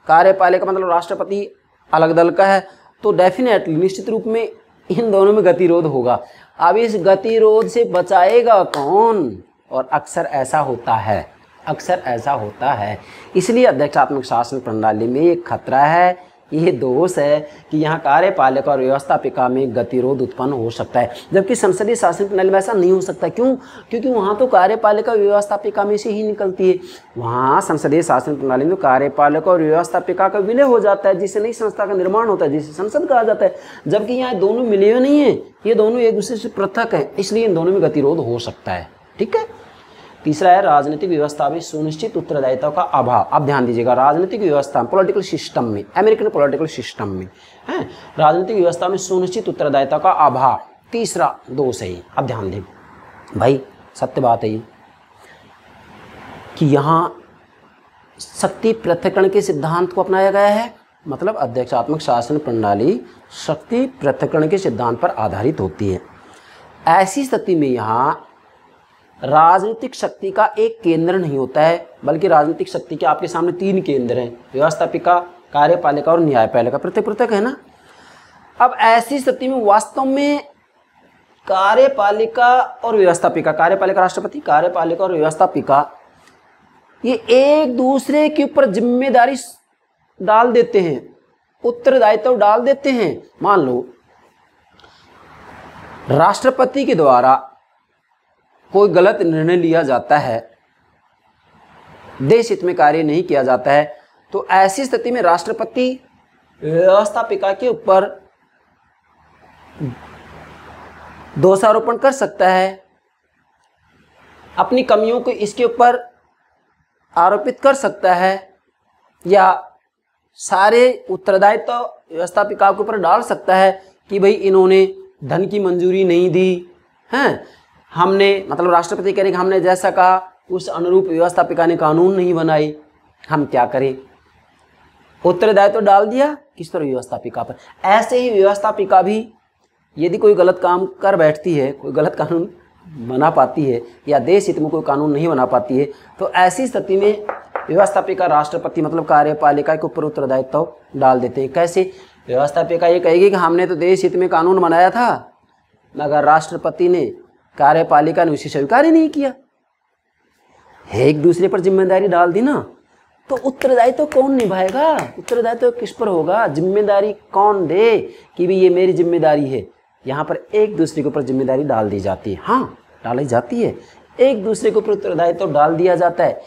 S1: कार्यपालिका मतलब राष्ट्रपति अलग दल का है, तो डेफिनेटली निश्चित रूप में इन दोनों में गतिरोध होगा। अब इस गतिरोध से बचाएगा कौन? और अक्सर ऐसा होता है, अक्सर ऐसा होता है। इसलिए अध्यक्षात्मक शासन प्रणाली में एक खतरा है, ये दोष है कि यहाँ कार्यपालिका और व्यवस्थापिका में गतिरोध उत्पन्न हो सकता है, जबकि संसदीय शासन प्रणाली में ऐसा नहीं हो सकता। क्यों? क्योंकि वहाँ तो कार्यपालिका व्यवस्थापिका में से ही निकलती है। वहाँ संसदीय शासन प्रणाली में कार्यपालिका और व्यवस्थापिका का विलय हो जाता है, जिससे नई संस्था का निर्माण होता है, जिसे संसद कहा जाता है। जबकि यहाँ दोनों मिले हुए नहीं है, ये दोनों एक दूसरे से पृथक है, इसलिए इन दोनों में गतिरोध हो सकता है। ठीक है। तीसरा है राजनीतिक व्यवस्था में सुनिश्चित उत्तरदायित्व का अभाव। अब ध्यान दीजिएगा, राजनीतिक व्यवस्था पॉलिटिकल सिस्टम में, अमेरिकन पॉलिटिकल सिस्टम में है राजनीतिक व्यवस्था में सुनिश्चित उत्तरदायित्व का अभाव तीसरा दोष है। अब ध्यान दें भाई, सत्य बात है ये कि यहाँ शक्ति पृथक्करण के सिद्धांत को अपनाया गया है। मतलब अध्यक्षात्मक शासन प्रणाली शक्ति पृथक्करण के सिद्धांत पर आधारित होती है। ऐसी स्थिति में यहाँ राजनीतिक शक्ति का एक केंद्र नहीं होता है, बल्कि राजनीतिक शक्ति के आपके सामने 3 केंद्र हैं, व्यवस्थापिका, कार्यपालिका और न्यायपालिका, पृथक पृथक है ना। अब ऐसी स्थिति में वास्तव में कार्यपालिका और व्यवस्थापिका, कार्यपालिका राष्ट्रपति, कार्यपालिका और व्यवस्थापिका, ये एक दूसरे के ऊपर जिम्मेदारी डाल देते हैं, उत्तरदायित्व डाल देते हैं। मान लो राष्ट्रपति के द्वारा कोई गलत निर्णय लिया जाता है, देश हित में कार्य नहीं किया जाता है, तो ऐसी स्थिति में राष्ट्रपति व्यवस्थापिका के ऊपर दोषारोपण कर सकता है, अपनी कमियों को इसके ऊपर आरोपित कर सकता है, या सारे उत्तरदायित्व व्यवस्थापिका के ऊपर डाल सकता है कि भाई इन्होंने धन की मंजूरी नहीं दी हैं, हमने, मतलब राष्ट्रपति कह रहे कि हमने जैसा कहा उस अनुरूप व्यवस्थापिका ने कानून नहीं बनाई, हम क्या करें, उत्तरदायित्व डाल दिया किस तरह व्यवस्थापिका पर। ऐसे ही व्यवस्थापिका भी यदि कोई गलत काम कर बैठती है, कोई गलत कानून बना पाती है या देश हित में कोई कानून नहीं बना पाती है, तो ऐसी स्थिति में व्यवस्थापिका राष्ट्रपति मतलब कार्यपालिका के ऊपर उत्तरदायित्व डाल देते हैं। कैसे, व्यवस्थापिका ये कहेगी कि हमने तो देश हित में कानून बनाया था, मगर राष्ट्रपति ने, कार्यपालिका ने उसे स्वीकार ही नहीं किया, एक दूसरे पर जिम्मेदारी डाल दी ना, तो उत्तरदायित्व कौन निभाएगा, उत्तरदायित्व किस पर होगा, जिम्मेदारी कौन दे कि भाई ये मेरी जिम्मेदारी है। यहाँ पर एक दूसरे के ऊपर जिम्मेदारी डाल दी जाती है, हाँ डाली जाती है, एक दूसरे के ऊपर उत्तरदायित्व डाल दिया जाता है,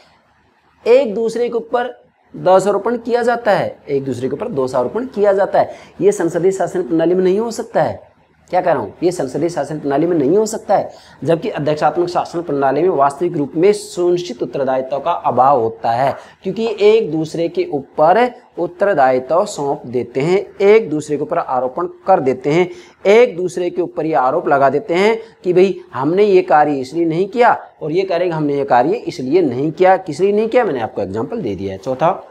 S1: एक दूसरे के ऊपर दोषारोपण किया जाता है, एक दूसरे के ऊपर दोषारोपण किया जाता है। ये संसदीय शासन प्रणाली में नहीं हो सकता है। क्या कह रहा हूँ, ये संसदीय शासन प्रणाली में नहीं हो सकता है, जबकि अध्यक्षात्मक शासन प्रणाली में वास्तविक रूप में सुनिश्चित उत्तरदायित्व का अभाव होता है, क्योंकि एक दूसरे के ऊपर उत्तरदायित्व सौंप देते हैं, एक दूसरे के ऊपर आरोपण कर देते हैं, एक दूसरे के ऊपर ये आरोप लगा देते हैं कि भाई हमने ये कार्य इसलिए नहीं किया, और ये करेंगे हमने ये कार्य इसलिए नहीं किया, किस लिए नहीं किया, मैंने आपको एग्जाम्पल दे दिया है। चौथा,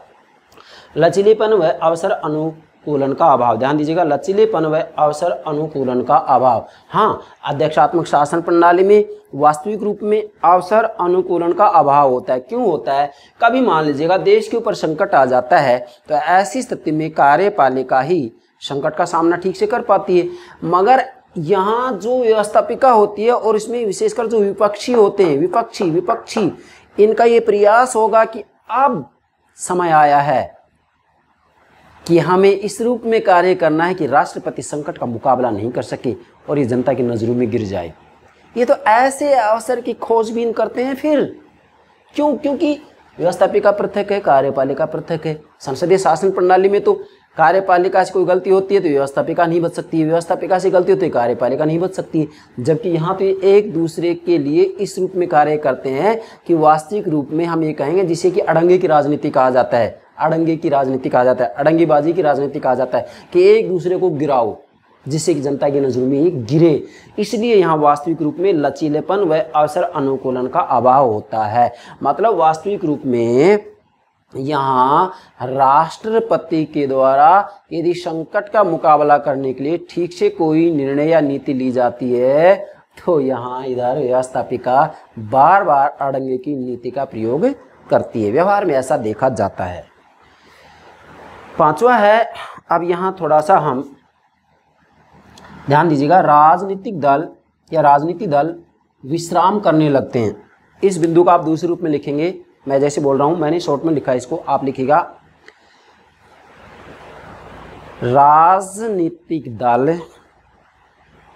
S1: लचीलेपन व अवसर अनुकूलन का अभाव। ध्यान दीजिएगा, लचीलेपन व अवसर अनुकूलन का अभाव। हाँ, अध्यक्षात्मक शासन प्रणाली में वास्तविक रूप में अवसर अनुकूलन का अभाव होता है। क्यों होता है, कभी मान लीजिएगा देश के ऊपर संकट आ जाता है, तो ऐसी स्थिति में कार्यपालिका ही संकट का सामना ठीक से कर पाती है, मगर यहाँ जो व्यवस्थापिका होती है और इसमें विशेषकर जो विपक्षी होते हैं, विपक्षी इनका ये प्रयास होगा कि अब समय आया है कि हमें इस रूप में कार्य करना है कि राष्ट्रपति संकट का मुकाबला नहीं कर सके और ये जनता की नजरों में गिर जाए। ये तो ऐसे अवसर की खोजबीन करते हैं फिर। क्यों, क्योंकि व्यवस्थापिका पृथक है, कार्यपालिका पृथक है। संसदीय शासन प्रणाली में तो कार्यपालिका से कोई गलती होती है तो व्यवस्थापिका नहीं बच सकती है, व्यवस्थापिका से गलती होती है कार्यपालिका नहीं बच सकती है, जबकि यहाँ तो एक दूसरे के लिए इस रूप में कार्य करते हैं कि वास्तविक रूप में हम ये कहेंगे जिसे कि अड़ंगे की राजनीति कहा जाता है, अड़ंगे की राजनीति कहा जाता है, अड़ंगीबाजी की राजनीति कहा जाता है कि एक दूसरे को गिराओ जिससे कि जनता की नजरों में ये गिरे। इसलिए यहाँ वास्तविक रूप में लचीलेपन व अवसर अनुकूलन का अभाव होता है। मतलब वास्तविक रूप में यहाँ राष्ट्रपति के द्वारा यदि संकट का मुकाबला करने के लिए ठीक से कोई निर्णय या नीति ली जाती है तो यहाँ इधर व्यवस्थापिका बार बार अड़ंगे की नीति का प्रयोग करती है। व्यवहार में ऐसा देखा जाता है। पांचवा है, अब यहाँ थोड़ा सा हम ध्यान दीजिएगा, राजनीतिक दल या राजनीतिक दल विश्राम करने लगते हैं। इस बिंदु का आप दूसरे रूप में लिखेंगे, मैं जैसे बोल रहा हूं, मैंने शॉर्ट में लिखा है इसको, आप लिखिएगा राजनीतिक दल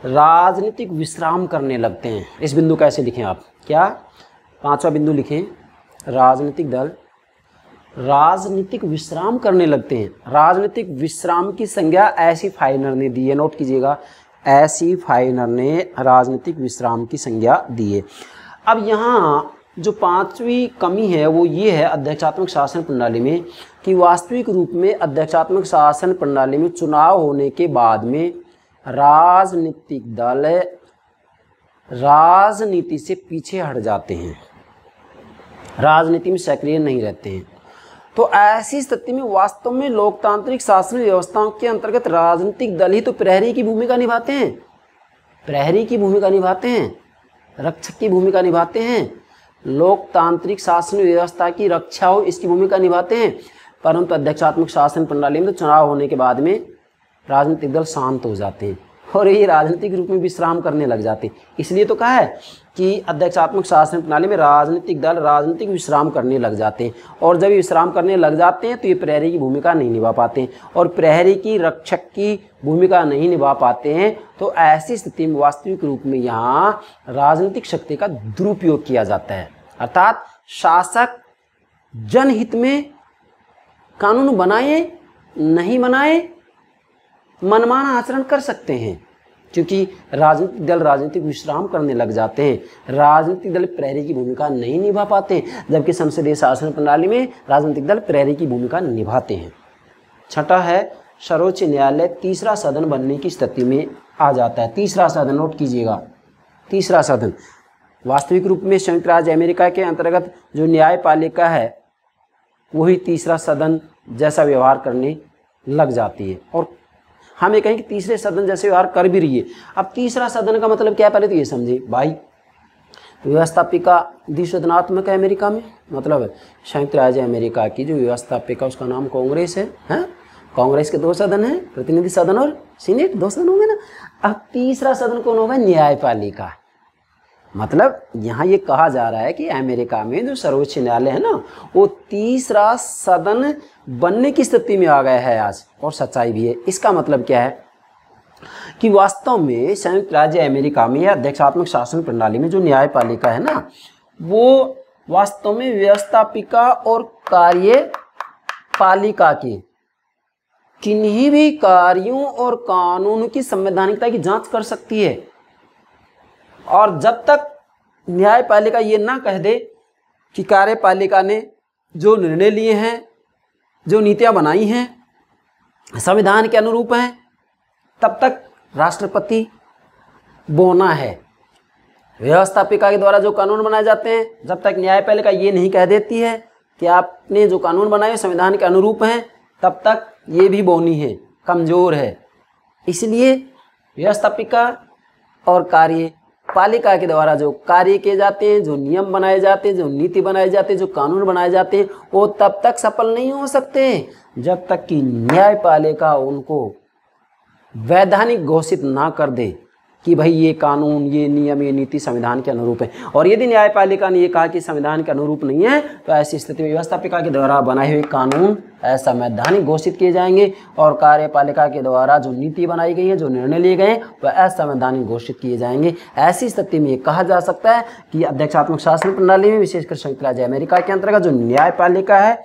S1: राजनीतिक विश्राम करने लगते हैं। इस बिंदु कैसे लिखें आप, क्या पांचवा बिंदु लिखें, राजनीतिक दल राजनीतिक विश्राम करने लगते हैं। राजनीतिक विश्राम की संज्ञा ऐसी फाइनर ने दी है, नोट कीजिएगा, ऐसी फाइनर ने राजनीतिक विश्राम की संज्ञा दी है। अब यहाँ जो पांचवी कमी है वो ये है अध्यक्षात्मक शासन प्रणाली में कि वास्तविक रूप में अध्यक्षात्मक शासन प्रणाली में चुनाव होने के बाद में राजनीतिक दल राजनीति से पीछे हट जाते हैं, राजनीति में सक्रिय नहीं रहते हैं। तो ऐसी स्थिति में वास्तव में लोकतांत्रिक शासन व्यवस्थाओं के अंतर्गत राजनीतिक दल ही तो प्रहरी की भूमिका निभाते हैं, प्रहरी की भूमिका निभाते हैं, रक्षक की भूमिका निभाते हैं, लोकतांत्रिक शासन व्यवस्था की रक्षा हो इसकी भूमिका निभाते हैं। परंतु अध्यक्षात्मक शासन प्रणाली में तो चुनाव होने के बाद में राजनीतिक दल शांत हो जाते हैं और ये राजनीतिक रूप में विश्राम करने लग जाते हैं। इसलिए तो कहा है कि अध्यक्षात्मक शासन प्रणाली में राजनीतिक दल राजनीतिक विश्राम करने लग जाते हैं, और जब ये विश्राम करने लग जाते हैं तो ये प्रहरी की भूमिका नहीं निभा पाते हैं, और प्रहरी की रक्षक की भूमिका नहीं निभा पाते हैं। तो ऐसी स्थिति में वास्तविक रूप में यहाँ राजनीतिक शक्ति का दुरुपयोग किया जाता है, अर्थात शासक जनहित में कानून बनाए नहीं बनाए मनमाना आचरण कर सकते हैं, क्योंकि राजनीतिक दल राजनीतिक विश्राम करने लग जाते हैं, राजनीतिक दल प्रहरी की भूमिका नहीं निभा पाते, जबकि संसदीय शासन प्रणाली में राजनीतिक दल प्रहरी की भूमिका निभाते हैं। छठा है सर्वोच्च न्यायालय तीसरा सदन बनने की स्थिति में आ जाता है। तीसरा सदन, नोट कीजिएगा, तीसरा सदन वास्तविक रूप में संयुक्त राज्य अमेरिका के अंतर्गत जो न्यायपालिका है वही तीसरा सदन जैसा व्यवहार करने लग जाती है, और हम ये कहें कि तीसरे सदन जैसे व्यवहार कर भी रही है। अब तीसरा सदन का मतलब क्या है, पहले तो ये समझे भाई, व्यवस्थापिका द्विसदनात्मक है अमेरिका में, मतलब संयुक्त राज्य अमेरिका की जो व्यवस्थापिका उसका नाम कांग्रेस है, कांग्रेस के 2 सदन हैं, प्रतिनिधि सदन और सीनेट, 2 सदन होंगे ना। अब तीसरा सदन कौन होगा, न्यायपालिका। मतलब यहाँ ये कहा जा रहा है कि अमेरिका में जो सर्वोच्च न्यायालय है ना वो तीसरा सदन बनने की स्थिति में आ गया है आज, और सच्चाई भी है। इसका मतलब क्या है कि वास्तव में संयुक्त राज्य अमेरिका में या अध्यक्षात्मक शासन प्रणाली में जो न्यायपालिका है ना वो वास्तव में व्यवस्थापिका और कार्यपालिका के किन्हीं भी कार्यों और कानून की संवैधानिकता की जांच कर सकती है, और जब तक न्यायपालिका ये ना कह दे कि कार्यपालिका ने जो निर्णय लिए हैं, जो नीतियां बनाई हैं संविधान के अनुरूप हैं, तब तक राष्ट्रपति बोना है। व्यवस्थापिका के द्वारा जो कानून बनाए जाते हैं, जब तक न्यायपालिका ये नहीं कह देती है कि आपने जो कानून बनाए संविधान के अनुरूप हैं, तब तक ये भी बोनी है, कमज़ोर है। इसलिए व्यवस्थापिका और कार्यपालिका के द्वारा जो कार्य किए जाते हैं, जो नियम बनाए जाते हैं, जो नीति बनाए जाते हैं, जो कानून बनाए जाते हैं, वो तब तक सफल नहीं हो सकते जब तक कि न्यायपालिका उनको वैधानिक घोषित ना कर दे कि भाई ये कानून, ये नियम, ये नीति संविधान के अनुरूप है। और यदि न्यायपालिका ने ये कहा कि संविधान के अनुरूप नहीं है, तो ऐसी स्थिति में व्यवस्थापिका के द्वारा बनाए हुए कानून असंवैधानिक घोषित किए जाएंगे, और कार्यपालिका के द्वारा जो नीति बनाई गई है, जो निर्णय लिए गए वह असंवैधानिक घोषित किए जाएंगे। ऐसी स्थिति में ये कहा जा सकता है कि अध्यक्षात्मक शासन प्रणाली में विशेषकर संयुक्त राज्य अमेरिका के अंतर्गत जो न्यायपालिका है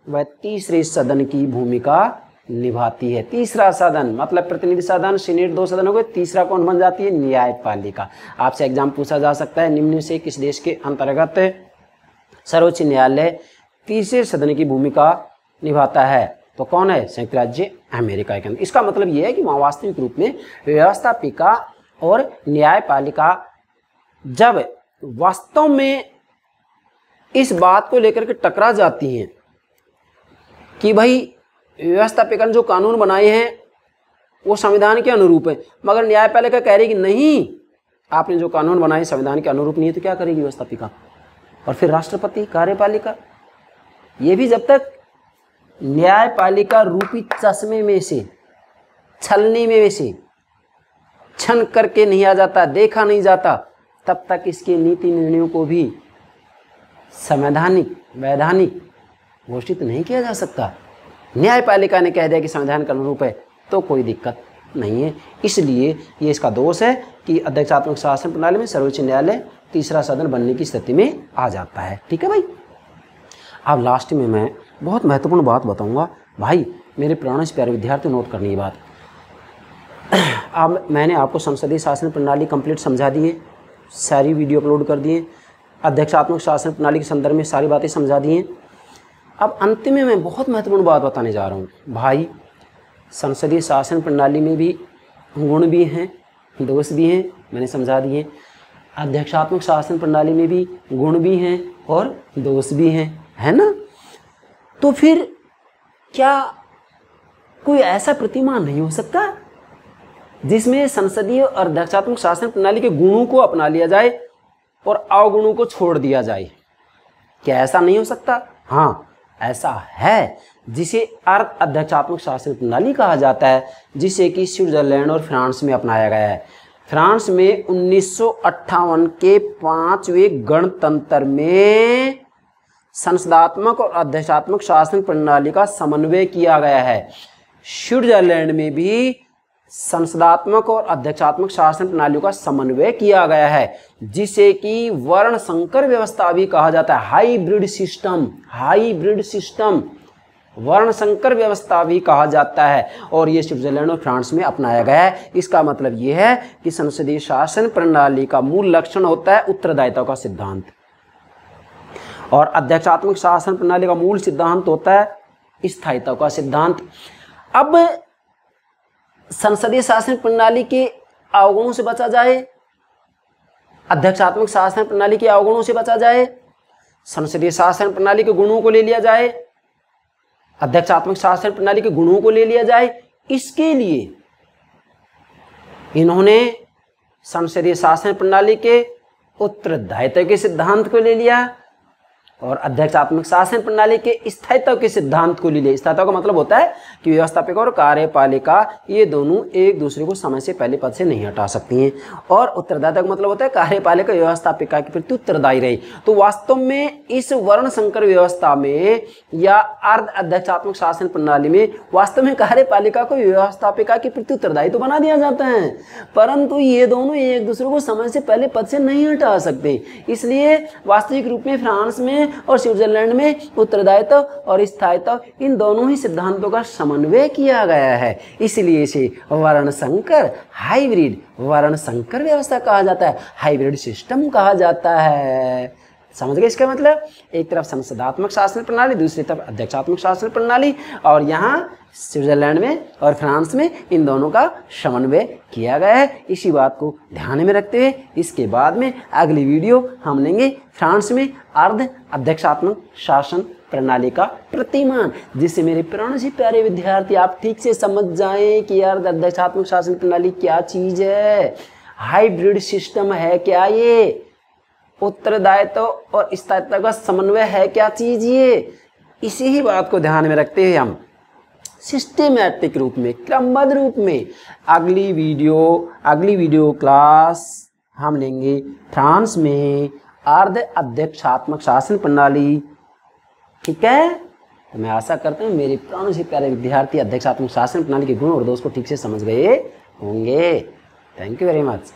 S1: वह तीसरे सदन की भूमिका निभाती है। तीसरा सदन मतलब प्रतिनिधि सदन, सीनेट 2 सदन हो गए, तीसरा कौन बन जाती है, न्यायपालिका। आपसे एग्जाम पूछा जा सकता है निम्न से किस देश के अंतर्गत सर्वोच्च न्यायालय तीसरे सदन की भूमिका निभाता है, तो कौन है, संयुक्त राज्य अमेरिका के अंदर। इसका मतलब यह है कि वहाँ वास्तविक रूप में व्यवस्थापिका और न्यायपालिका जब वास्तव में इस बात को लेकर के टकरा जाती हैं कि भाई व्यवस्थापिका ने जो कानून बनाए हैं वो संविधान के अनुरूप है, मगर न्यायपालिका कह रही कि नहीं, आपने जो कानून बनाए संविधान के अनुरूप नहीं है, तो क्या करेगी व्यवस्थापिका, और फिर राष्ट्रपति, कार्यपालिका, ये भी जब तक न्यायपालिका रूपी चश्मे में से, छलनी में से छन करके नहीं आ जाता, देखा नहीं जाता, तब तक इसके नीति निर्णयों को भी संवैधानिक, वैधानिक घोषित नहीं किया जा सकता। न्यायपालिका ने कह दिया कि संविधान के अनुरूप है तो कोई दिक्कत नहीं है। इसलिए ये इसका दोष है कि अध्यक्षात्मक शासन प्रणाली में सर्वोच्च न्यायालय तीसरा सदन बनने की स्थिति में आ जाता है। ठीक है भाई। अब लास्ट में मैं बहुत महत्वपूर्ण बात बताऊंगा भाई, मेरे प्राणों से प्यारे विद्यार्थी, नोट करने की बात। अब मैंने आपको संसदीय शासन प्रणाली कंप्लीट समझा दी है, सारी वीडियो अपलोड कर दिए, अध्यक्षात्मक शासन प्रणाली के संदर्भ में सारी बातें समझा दी हैं। अब अंतिम में मैं बहुत महत्वपूर्ण बात बताने जा रहा हूँ भाई। संसदीय शासन प्रणाली में भी गुण भी हैं, दोष भी हैं, मैंने समझा दिए। अध्यक्षात्मक शासन प्रणाली में भी गुण भी हैं और दोष भी हैं, है ना। तो फिर क्या कोई ऐसा प्रतिमान नहीं हो सकता जिसमें संसदीय और अध्यक्षात्मक शासन प्रणाली के गुणों को अपना लिया जाए और अवगुणों को छोड़ दिया जाए? क्या ऐसा नहीं हो सकता? हाँ, ऐसा है, जिसे अर्ध अध्यक्षात्मक शासन प्रणाली कहा जाता है, जिसे कि स्विट्जरलैंड और फ्रांस में अपनाया गया है। फ्रांस में 1958 के 5वें गणतंत्र में संसदात्मक और अध्यक्षात्मक शासन प्रणाली का समन्वय किया गया है। स्विट्जरलैंड में भी संसदात्मक और अध्यक्षात्मक शासन प्रणालियों का समन्वय किया गया है, जिसे कि वर्ण संकर व्यवस्था भी कहा जाता है। हाइब्रिड सिस्टम, वर्ण संकर व्यवस्था भी कहा जाता है, और ये स्विट्जरलैंड और फ्रांस में अपनाया गया है। इसका मतलब ये है कि संसदीय शासन प्रणाली का मूल लक्षण होता है उत्तरदायित्व का सिद्धांत, और अध्यक्षात्मक शासन प्रणाली का मूल सिद्धांत होता है स्थायित्व का सिद्धांत। अब संसदीय शासन प्रणाली के अवगुणों से बचा जाए, अध्यक्षात्मक शासन प्रणाली के अवगुणों से बचा जाए, संसदीय शासन प्रणाली के गुणों को ले लिया जाए, अध्यक्षात्मक शासन प्रणाली के गुणों को ले लिया जाए, इसके लिए इन्होंने संसदीय शासन प्रणाली के उत्तरदायित्व के सिद्धांत को ले लिया और अध्यक्षात्मक शासन प्रणाली के स्थायित्व के सिद्धांत को ले लिया। स्थायित्व का मतलब होता है कि व्यवस्थापिका और कार्यपालिका ये दोनों एक दूसरे को समय से पहले पद से नहीं हटा सकती हैं, और उत्तरदायित्व का मतलब होता है कार्यपालिका व्यवस्थापिका के प्रति उत्तरदायी रही। तो वास्तव में इस वर्ण संकर व्यवस्था में या अर्ध अध्यक्षात्मक शासन प्रणाली में वास्तव में कार्यपालिका को व्यवस्थापिका के प्रति उत्तरदायी तो बना दिया जाता है, परंतु ये दोनों एक दूसरे को समय से पहले पद से नहीं हटा सकते। इसलिए वास्तविक रूप में फ्रांस में और स्विट्जरलैंड में उत्तरदायित्व और स्थायित्व इन दोनों ही सिद्धांतों का समन्वय किया गया है, इसलिए इसे वर्ण संकर वर्ण संकर व्यवस्था कहा जाता है, हाइब्रिड सिस्टम कहा जाता है। समझ गए इसका मतलब? एक तरफ संसदात्मक शासन प्रणाली, दूसरी तरफ अध्यक्षात्मक शासन प्रणाली, और यहाँ स्विट्जरलैंड में और फ्रांस में इन दोनों का समन्वय किया गया है। इसी बात को ध्यान में रखते हुए इसके बाद में अगली वीडियो हम लेंगे फ्रांस में अर्ध अध्यक्षात्मक शासन प्रणाली का प्रतिमान, जिससे मेरे प्राण से प्यारे विद्यार्थी आप ठीक से समझ जाएं कि अर्ध अध्यक्षात्मक शासन प्रणाली क्या चीज है, हाइब्रिड सिस्टम है क्या, ये उत्तरदायित्व और स्थायित्व का समन्वय है क्या चीज ये। इसी ही बात को ध्यान में रखते हुए हम सिस्टेमैटिक रूप में, क्रमबद्ध रूप में अगली वीडियो क्लास हम लेंगे फ्रांस में अर्ध अध्यक्षात्मक शासन प्रणाली। ठीक है, तो मैं आशा करता हूँ मेरे प्राणों से प्यारे विद्यार्थी अध्यक्षात्मक शासन प्रणाली के गुण और दोष को ठीक से समझ गए होंगे। Thank you very much.